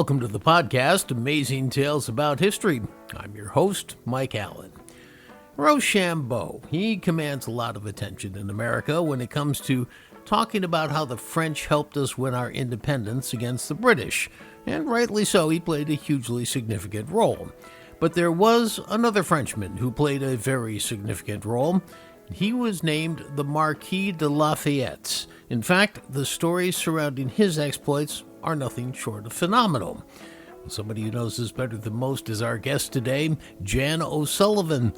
Welcome to the podcast, Amazing Tales About History. I'm your host, Mike Allen. Rochambeau, he commands a lot of attention in America when it comes to talking about how the French helped us win our independence against the British, and rightly so, he played a hugely significant role. But there was another Frenchman who played a very significant role. He was named the Marquis de Lafayette. In fact, the stories surrounding his exploits are nothing short of phenomenal. Somebody who knows this better than most is our guest today, Jan O'Sullivan.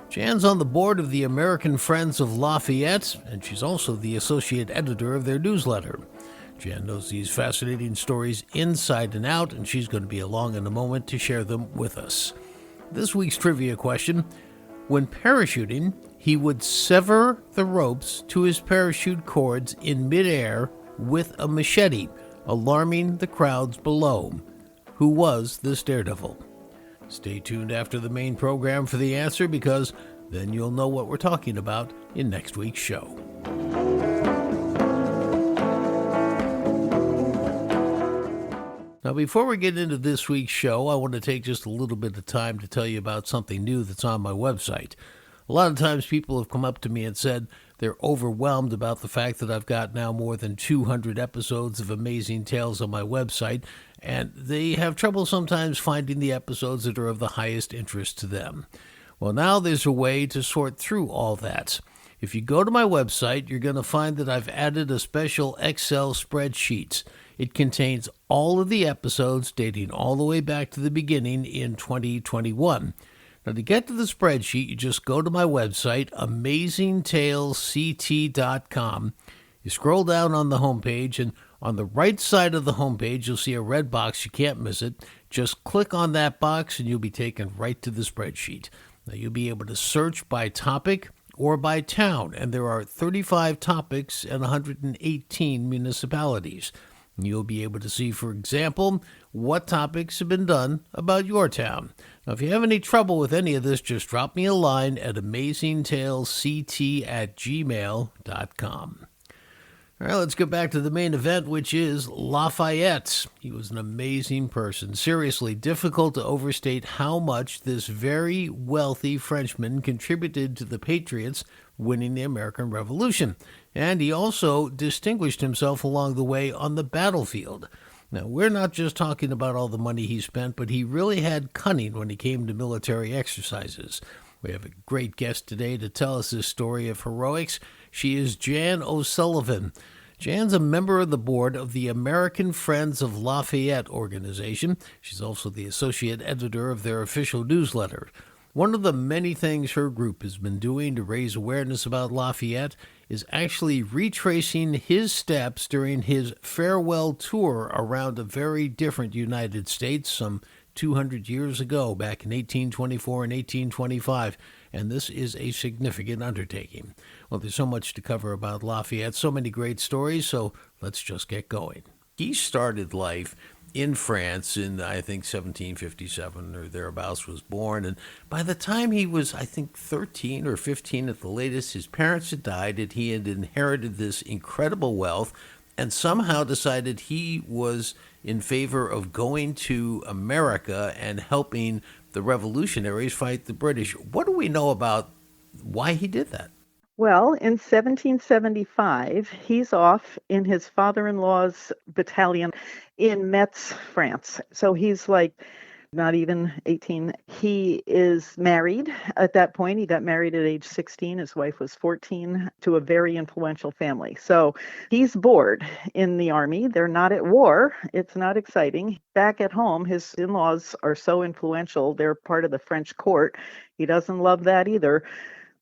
Jan's on the board of the American Friends of Lafayette, and she's also the associate editor of their newsletter. Jan knows these fascinating stories inside and out, and she's going to be along in a moment to share them with us. This week's trivia question: when parachuting, he would sever the ropes to his parachute cords in midair with a machete, alarming the crowds below. Who was this daredevil? Stay tuned after the main program for the answer, because then you'll know what we're talking about in next week's show. Now, before we get into this week's show, I want to take just a little bit of time to tell you about something new that's on my website. A lot of times people have come up to me and said they're overwhelmed about the fact that I've got now more than 200 episodes of Amazing Tales on my website, and they have trouble sometimes finding the episodes that are of the highest interest to them. Well, now there's a way to sort through all that. If you go to my website, you're going to find that I've added a special Excel spreadsheet. It contains all of the episodes dating all the way back to the beginning in 2021. Now, to get to the spreadsheet, you just go to my website, amazingtalesct.com. You scroll down on the homepage, and on the right side of the homepage, you'll see a red box. You can't miss it. Just click on that box, and you'll be taken right to the spreadsheet. Now, you'll be able to search by topic or by town, and there are 35 topics and 118 municipalities. You'll be able to see, for example, what topics have been done about your town. Now, if you have any trouble with any of this, just drop me a line at amazingtalesct@gmail.com. All right, let's get back to the main event, which is Lafayette. He was an amazing person. Seriously, difficult to overstate how much this very wealthy Frenchman contributed to the Patriots winning the American Revolution. And he also distinguished himself along the way on the battlefield. Now, we're not just talking about all the money he spent, but he really had cunning when it came to military exercises. We have a great guest today to tell us this story of heroics. She is Jan O'Sullivan. Jan's a member of the board of the American Friends of Lafayette organization. She's also the associate editor of their official newsletter. One of the many things her group has been doing to raise awareness about Lafayette is actually retracing his steps during his farewell tour around a very different United States some 200 years ago, back in 1824 and 1825, and this is a significant undertaking. Well, there's so much to cover about Lafayette, so many great stories, so let's just get going. He started life in France in, I think, 1757 or thereabouts, was born. And by the time he was, I think, 13 or 15 at the latest, his parents had died, and he had inherited this incredible wealth and somehow decided he was in favor of going to America and helping the revolutionaries fight the British. What do we know about why he did that? Well, in 1775, he's off in his father-in-law's battalion in Metz, France. So he's like not even 18. He is married at that point. He got married at age 16. His wife was 14, to a very influential family. So he's bored in the army. They're not at war. It's not exciting. Back at home, his in-laws are so influential. They're part of the French court. He doesn't love that either.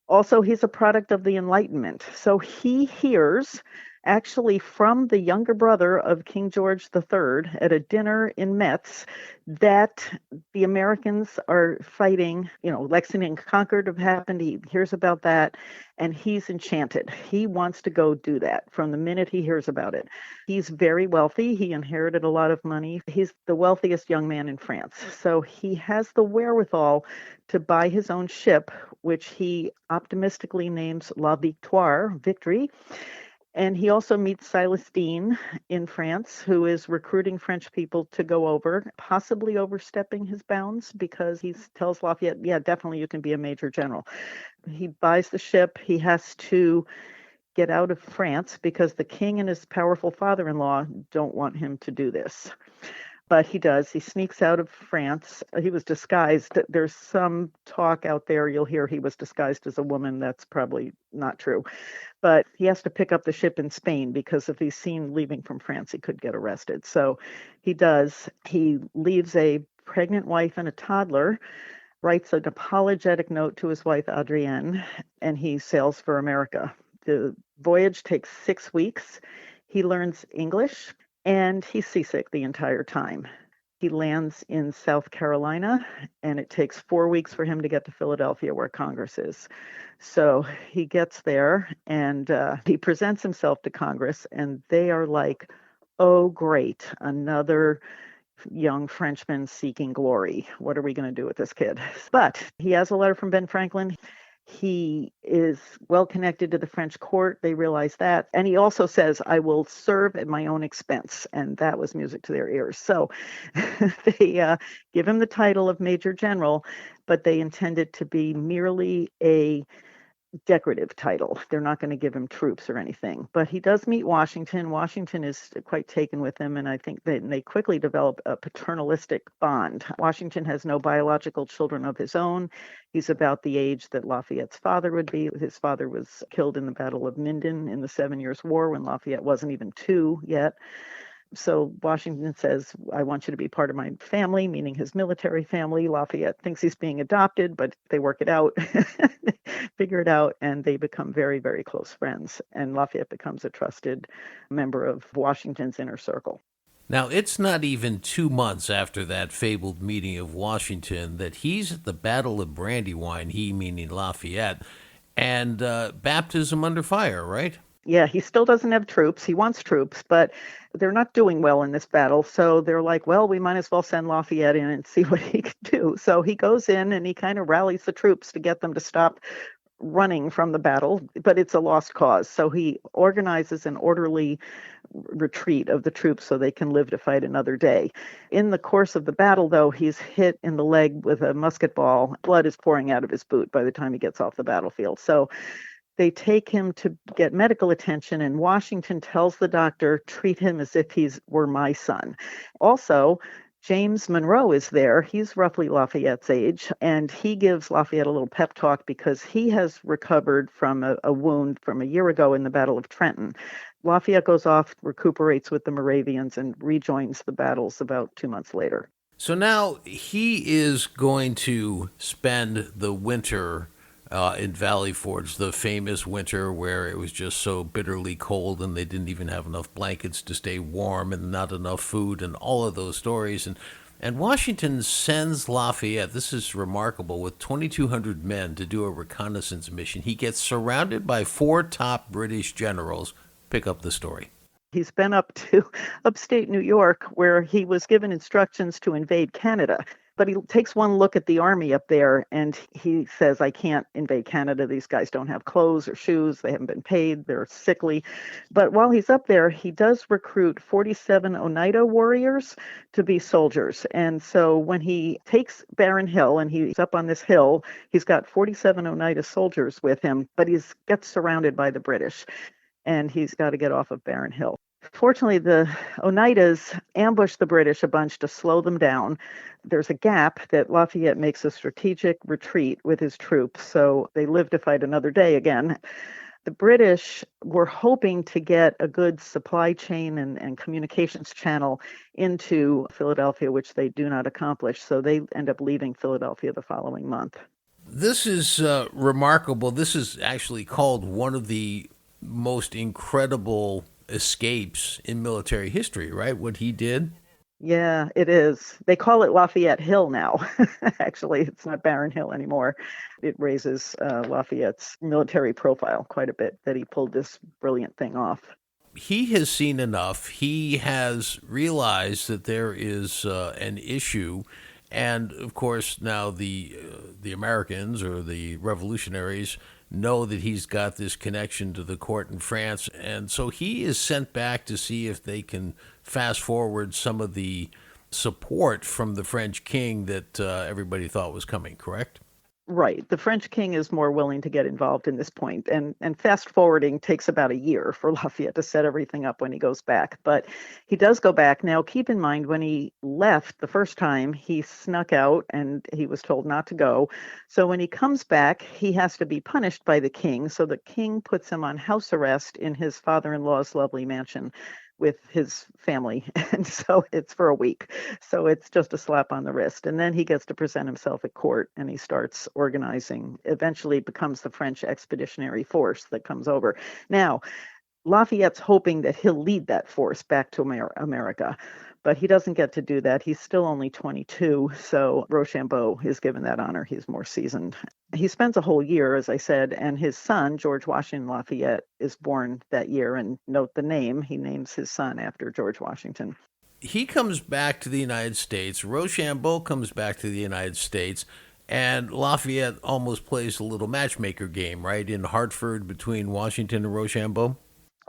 Also, he's a product of the Enlightenment. So he hears actually from the younger brother of King George III at a dinner in Metz that the Americans are fighting, Lexington and Concord have happened. He hears about that and he's enchanted. He wants to go do that from the minute he hears about it. He's very wealthy. He inherited a lot of money. He's the wealthiest young man in France. So he has the wherewithal to buy his own ship, which he optimistically names La Victoire, Victory. And he also meets Silas Deane in France, who is recruiting French people to go over, possibly overstepping his bounds because he tells Lafayette, yeah, definitely you can be a major general. He buys the ship. He has to get out of France because the king and his powerful father-in-law don't want him to do this. But he does. He sneaks out of France. He was disguised. There's some talk out there. You'll hear he was disguised as a woman. That's probably not true. But he has to pick up the ship in Spain because if he's seen leaving from France, he could get arrested. So he does. He leaves a pregnant wife and a toddler, writes an apologetic note to his wife, Adrienne, and he sails for America. The voyage takes 6 weeks. He learns English and he's seasick the entire time. He lands in South Carolina, and it takes 4 weeks for him to get to Philadelphia, where Congress is. So he gets there, and he presents himself to Congress, and they are like, oh, great, another young Frenchman seeking glory. What are we going to do with this kid? But he has a letter from Ben Franklin. He is well connected to the French court. They realize that. And he also says, I will serve at my own expense. And that was music to their ears. So they give him the title of Major General, but they intend it to be merely a decorative title. They're not going to give him troops or anything. But he does meet Washington. Washington is quite taken with him, and I think that they quickly develop a paternalistic bond. Washington has no biological children of his own. He's about the age that Lafayette's father would be. His father was killed in the Battle of Minden in the 7 Years' War when Lafayette wasn't even 2 yet. So Washington says, I want you to be part of my family, meaning his military family. Lafayette thinks he's being adopted, but they work it out, figure it out, and they become very, very close friends. And Lafayette becomes a trusted member of Washington's inner circle. Now, it's not even 2 months after that fabled meeting of Washington that he's at the Battle of Brandywine, he meaning Lafayette, and baptism under fire, right? Yeah, he still doesn't have troops. He wants troops, but they're not doing well in this battle. So they're like, well, we might as well send Lafayette in and see what he can do. So he goes in and he kind of rallies the troops to get them to stop running from the battle, but it's a lost cause. So he organizes an orderly retreat of the troops so they can live to fight another day. In the course of the battle, though, he's hit in the leg with a musket ball. Blood is pouring out of his boot by the time he gets off the battlefield. So they take him to get medical attention, and Washington tells the doctor, treat him as if he were my son. Also, James Monroe is there. He's roughly Lafayette's age, and he gives Lafayette a little pep talk because he has recovered from a wound from a year ago in the Battle of Trenton. Lafayette goes off, recuperates with the Moravians, and rejoins the battles about 2 months later. So now he is going to spend the winter in Valley Forge, the famous winter where it was just so bitterly cold and they didn't even have enough blankets to stay warm and not enough food and all of those stories. And Washington sends Lafayette, this is remarkable, with 2,200 men to do a reconnaissance mission. He gets surrounded by 4 top British generals. Pick up the story. He's been up to upstate New York where he was given instructions to invade Canada. But he takes one look at the army up there and he says, I can't invade Canada. These guys don't have clothes or shoes. They haven't been paid. They're sickly. But while he's up there, he does recruit 47 Oneida warriors to be soldiers. And so when he takes Barron Hill and he's up on this hill, he's got 47 Oneida soldiers with him, but he gets surrounded by the British and he's got to get off of Barron Hill. Fortunately, the Oneidas ambush the British a bunch to slow them down. There's a gap that Lafayette makes a strategic retreat with his troops, so they live to fight another day again. The British were hoping to get a good supply chain and communications channel into Philadelphia, which they do not accomplish, so they end up leaving Philadelphia the following month. This is remarkable. This is actually called one of the most incredible escapes in military history, right? What he did. Yeah, it is. They call it Lafayette Hill now. Actually, it's not Barron Hill anymore. It raises Lafayette's military profile quite a bit that he pulled this brilliant thing off. He has seen enough. He has realized that there is an issue. And of course, now the Americans or the revolutionaries know that he's got this connection to the court in France. And so he is sent back to see if they can fast forward some of the support from the French king that everybody thought was coming, correct? Right. The French king is more willing to get involved in this point. And fast forwarding takes about a year for Lafayette to set everything up when he goes back. But he does go back. Now, keep in mind, when he left the first time, he snuck out and he was told not to go. So when he comes back, he has to be punished by the king. So the king puts him on house arrest in his father-in-law's lovely mansion with his family. And so it's for a week. So it's just a slap on the wrist. And then he gets to present himself at court and he starts organizing, eventually becomes the French expeditionary force that comes over. Now, Lafayette's hoping that he'll lead that force back to America, but he doesn't get to do that. He's still only 22, so Rochambeau is given that honor. He's more seasoned. He spends a whole year, as I said, and his son, George Washington Lafayette, is born that year. And note the name, he names his son after George Washington. He comes back to the United States. Rochambeau comes back to the United States. And Lafayette almost plays a little matchmaker game, right, in Hartford between Washington and Rochambeau?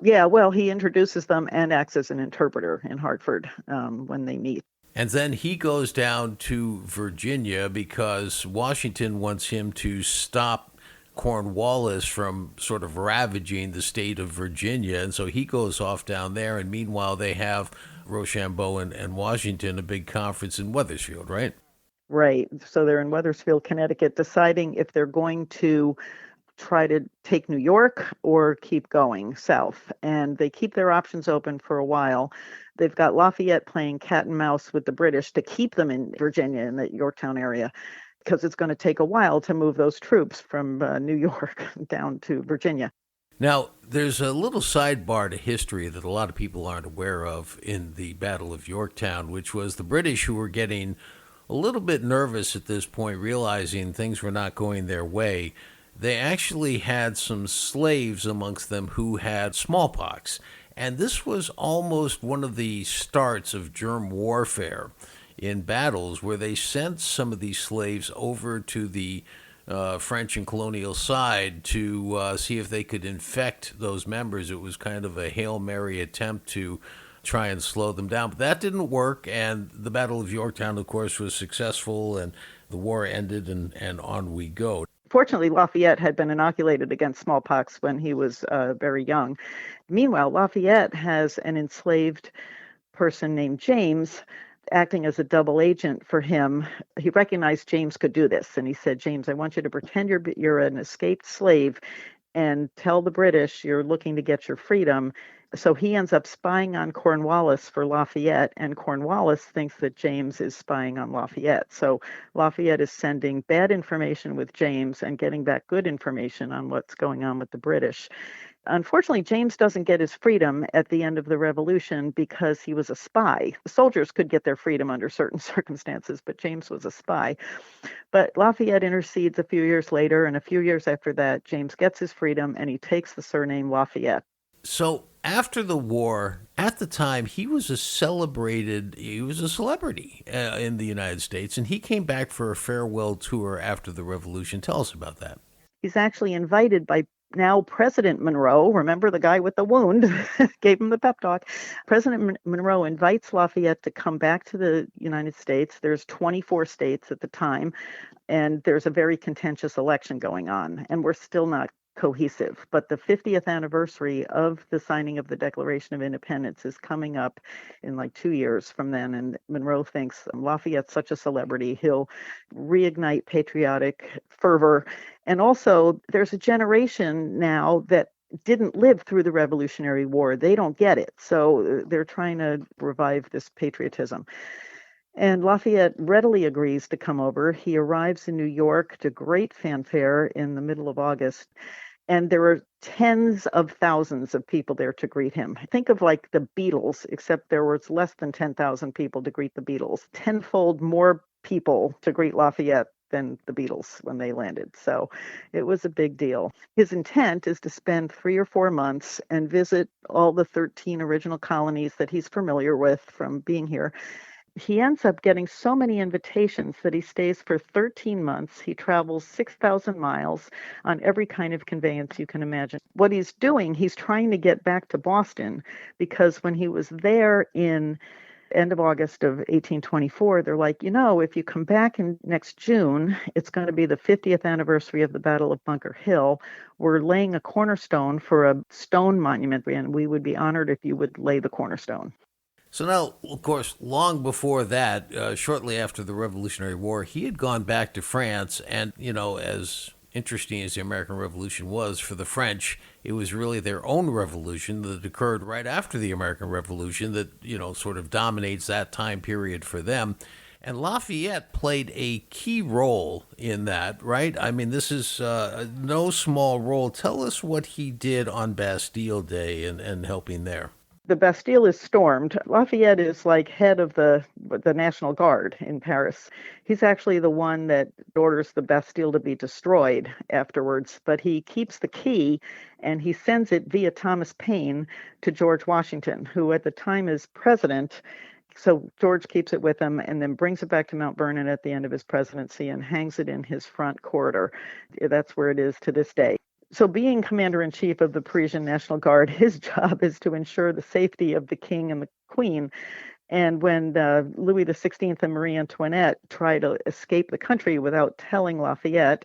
Yeah, well, he introduces them and acts as an interpreter in Hartford when they meet. And then he goes down to Virginia because Washington wants him to stop Cornwallis from sort of ravaging the state of Virginia. And so he goes off down there. And meanwhile, they have Rochambeau and Washington, a big conference in Wethersfield, right? Right. So they're in Wethersfield, Connecticut, deciding if they're going to try to take New York or keep going south. And they keep their options open for a while. They've got Lafayette playing cat and mouse with the British to keep them in Virginia, in the Yorktown area, because it's going to take a while to move those troops from New York down to Virginia. Now, there's a little sidebar to history that a lot of people aren't aware of in the Battle of Yorktown, which was the British who were getting a little bit nervous at this point, realizing things were not going their way. They actually had some slaves amongst them who had smallpox. And this was almost one of the starts of germ warfare in battles where they sent some of these slaves over to the French and colonial side to see if they could infect those members. It was kind of a Hail Mary attempt to try and slow them down. But that didn't work, and the Battle of Yorktown, of course, was successful, and the war ended, and on we go. Fortunately, Lafayette had been inoculated against smallpox when he was very young. Meanwhile, Lafayette has an enslaved person named James acting as a double agent for him. He recognized James could do this, and he said, James, I want you to pretend you're an escaped slave and tell the British you're looking to get your freedom. So he ends up spying on Cornwallis for Lafayette, and Cornwallis thinks that James is spying on Lafayette. So Lafayette is sending bad information with James and getting back good information on what's going on with the British. Unfortunately, James doesn't get his freedom at the end of the revolution because he was a spy. The soldiers could get their freedom under certain circumstances, but James was a spy. But Lafayette intercedes a few years later, and a few years after that, James gets his freedom and he takes the surname Lafayette. So after the war, at the time, he was a celebrity in the United States, and he came back for a farewell tour after the revolution. Tell us about that. He's actually invited by now President Monroe, remember the guy with the wound, gave him the pep talk. President Monroe invites Lafayette to come back to the United States. There's 24 states at the time, and there's a very contentious election going on, and we're still not cohesive. But the 50th anniversary of the signing of the Declaration of Independence is coming up in like 2 years from then. And Monroe thinks Lafayette's such a celebrity, he'll reignite patriotic fervor. And also, there's a generation now that didn't live through the Revolutionary War. They don't get it. So they're trying to revive this patriotism. And Lafayette readily agrees to come over. He arrives in New York to great fanfare in the middle of August. And there are tens of thousands of people there to greet him. Think of like the Beatles, except there was less than 10,000 people to greet the Beatles. Tenfold more people to greet Lafayette than the Beatles when they landed. So it was a big deal. His intent is to spend 3 or 4 months and visit all the 13 original colonies that he's familiar with from being here, He ends up getting so many invitations that he stays for 13 months. He travels 6,000 miles on every kind of conveyance you can imagine. What he's doing, he's trying to get back to Boston because when he was there in end of August of 1824, they're like, if you come back in next June, it's going to be the 50th anniversary of the Battle of Bunker Hill. We're laying a cornerstone for a stone monument, and we would be honored if you would lay the cornerstone. So now, of course, long before that, shortly after the Revolutionary War, he had gone back to France. And, as interesting as the American Revolution was for the French, it was really their own revolution that occurred right after the American Revolution that, sort of dominates that time period for them. And Lafayette played a key role in that, right? I mean, this is no small role. Tell us what he did on Bastille Day and helping there. The Bastille is stormed. Lafayette is like head of the National Guard in Paris. He's actually the one that orders the Bastille to be destroyed afterwards, but he keeps the key and he sends it via Thomas Paine to George Washington, who at the time is president. So George keeps it with him and then brings it back to Mount Vernon at the end of his presidency and hangs it in his front corridor. That's where it is to this day. So being commander-in-chief of the Parisian National Guard, his job is to ensure the safety of the king and the queen. And when Louis XVI and Marie Antoinette try to escape the country without telling Lafayette,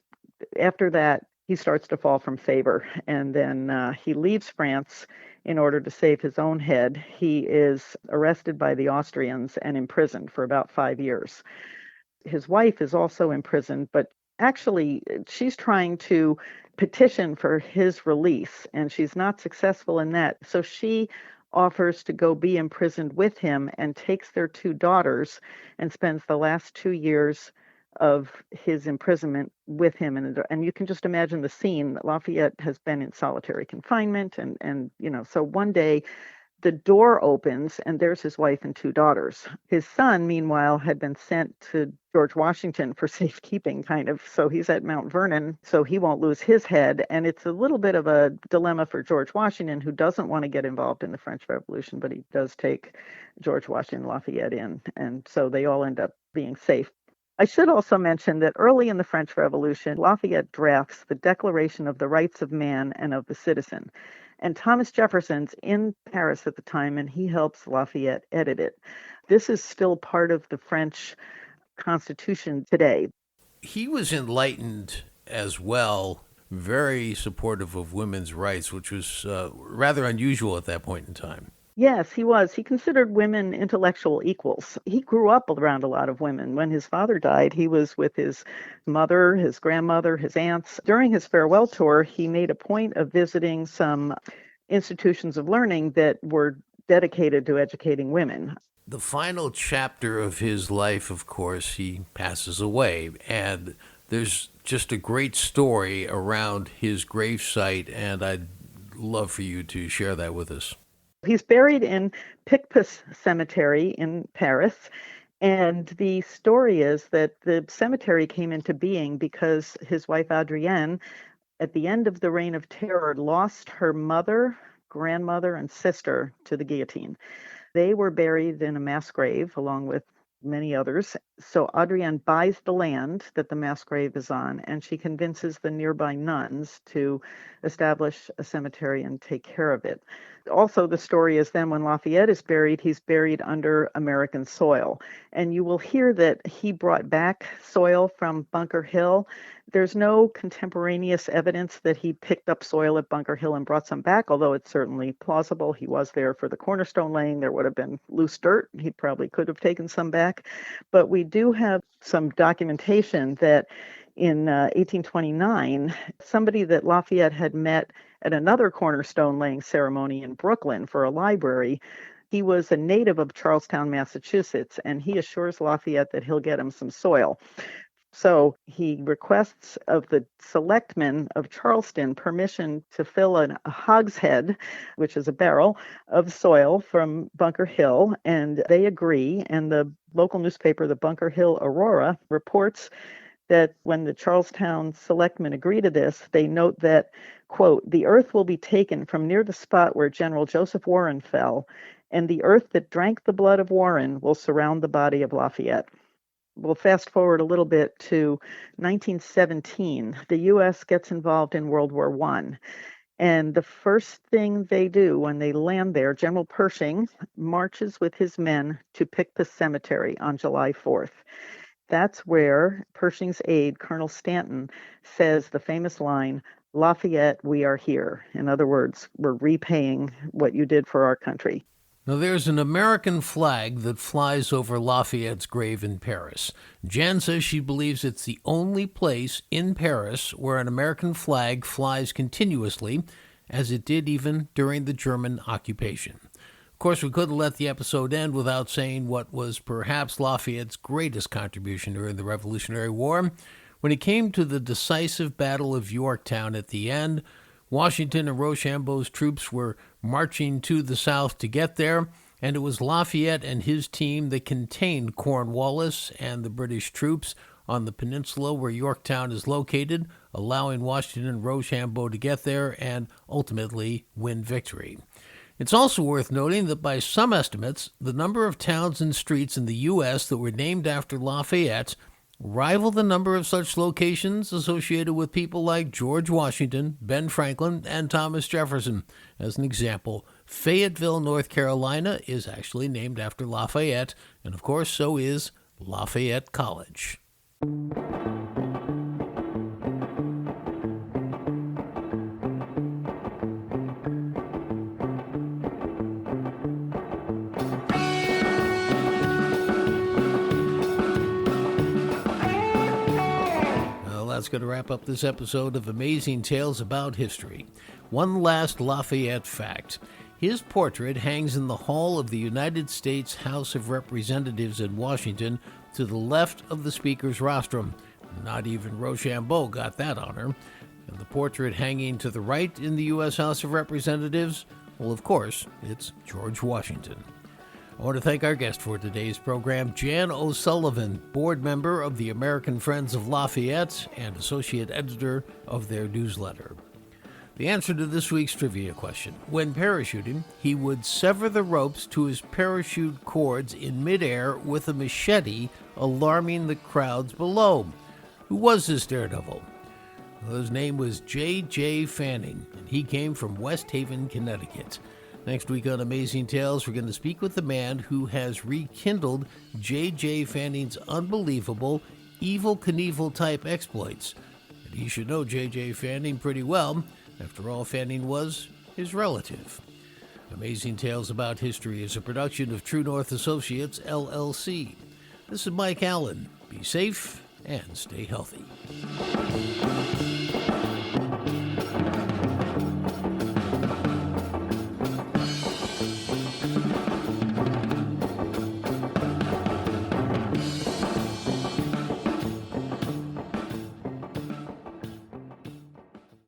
after that, he starts to fall from favor. And then he leaves France in order to save his own head. He is arrested by the Austrians and imprisoned for about 5 years. His wife is also imprisoned, but actually she's trying to petition for his release, and she's not successful in that. So she offers to go be imprisoned with him and takes their 2 daughters and spends the last 2 years of his imprisonment with him. And you can just imagine the scene. Lafayette has been in solitary confinement, and so one day the door opens and there's his wife and 2 daughters. His son, meanwhile, had been sent to George Washington for safekeeping, kind of. So he's at Mount Vernon, so he won't lose his head. And it's a little bit of a dilemma for George Washington, who doesn't want to get involved in the French Revolution, but he does take George Washington and Lafayette in. And so they all end up being safe. I should also mention that early in the French Revolution, Lafayette drafts the Declaration of the Rights of Man and of the Citizen. And Thomas Jefferson's in Paris at the time, and he helps Lafayette edit it. This is still part of the French Constitution today. He was enlightened as well, very supportive of women's rights, which was rather unusual at that point in time. Yes, he was. He considered women intellectual equals. He grew up around a lot of women. When his father died, he was with his mother, his grandmother, his aunts. During his farewell tour, he made a point of visiting some institutions of learning that were dedicated to educating women. The final chapter of his life, of course, he passes away, and there's just a great story around his gravesite, and I'd love for you to share that with us. He's buried in Picpus Cemetery in Paris. And the story is that the cemetery came into being because his wife Adrienne, at the end of the Reign of Terror, lost her mother, grandmother, and sister to the guillotine. They were buried in a mass grave along with many others. So Adrienne buys the land that the mass grave is on, and she convinces the nearby nuns to establish a cemetery and take care of it. Also, the story is then when Lafayette is buried, he's buried under American soil. And you will hear that he brought back soil from Bunker Hill. There's no contemporaneous evidence that he picked up soil at Bunker Hill and brought some back, although it's certainly plausible. He was there for the cornerstone laying. There would have been loose dirt. He probably could have taken some back. But we do have some documentation that in 1829, somebody that Lafayette had met at another cornerstone laying ceremony in Brooklyn for a library, he was a native of Charlestown, Massachusetts, and he assures Lafayette that he'll get him some soil. So he requests of the selectmen of Charleston permission to fill a hogshead, which is a barrel, of soil from Bunker Hill, and they agree. And the local newspaper, the Bunker Hill Aurora, reports that when the Charlestown selectmen agree to this, they note that, quote, the earth will be taken from near the spot where General Joseph Warren fell, and the earth that drank the blood of Warren will surround the body of Lafayette. We'll fast forward a little bit to 1917. The U.S. gets involved in World War I. And the first thing they do when they land there, General Pershing marches with his men to Picpus Cemetery on July 4th. That's where Pershing's aide, Colonel Stanton, says the famous line, Lafayette, we are here. In other words, we're repaying what you did for our country. Now, there's an American flag that flies over Lafayette's grave in Paris. Jan says she believes it's the only place in Paris where an American flag flies continuously, as it did even during the German occupation. Of course, we couldn't let the episode end without saying what was perhaps Lafayette's greatest contribution during the Revolutionary War. When it came to the decisive Battle of Yorktown at the end, Washington and Rochambeau's troops were marching to the south to get there, and it was Lafayette and his team that contained Cornwallis and the British troops on the peninsula where Yorktown is located, allowing Washington and Rochambeau to get there and ultimately win victory. It's also worth noting that by some estimates, the number of towns and streets in the U.S. that were named after Lafayette rival the number of such locations associated with people like George Washington, Ben Franklin, and Thomas Jefferson. As an example, Fayetteville, North Carolina is actually named after Lafayette, and of course so is Lafayette College. That's going to wrap up this episode of Amazing Tales About History. One last Lafayette fact. His portrait hangs in the hall of the United States House of Representatives in Washington to the left of the Speaker's rostrum. Not even Rochambeau got that honor. And the portrait hanging to the right in the U.S. House of Representatives, well, of course, it's George Washington. I want to thank our guest for today's program, Jan O'Sullivan, board member of the American Friends of Lafayette and associate editor of their newsletter. The answer to this week's trivia question: when parachuting, he would sever the ropes to his parachute cords in midair with a machete, alarming the crowds below. Who was this daredevil? Well, his name was J.J. Fanning, and he came from West Haven, Connecticut. Next week on Amazing Tales, we're going to speak with the man who has rekindled J.J. Fanning's unbelievable Evel Knievel-type exploits. And he should know J.J. Fanning pretty well. After all, Fanning was his relative. Amazing Tales About History is a production of True North Associates, LLC. This is Mike Allen. Be safe and stay healthy.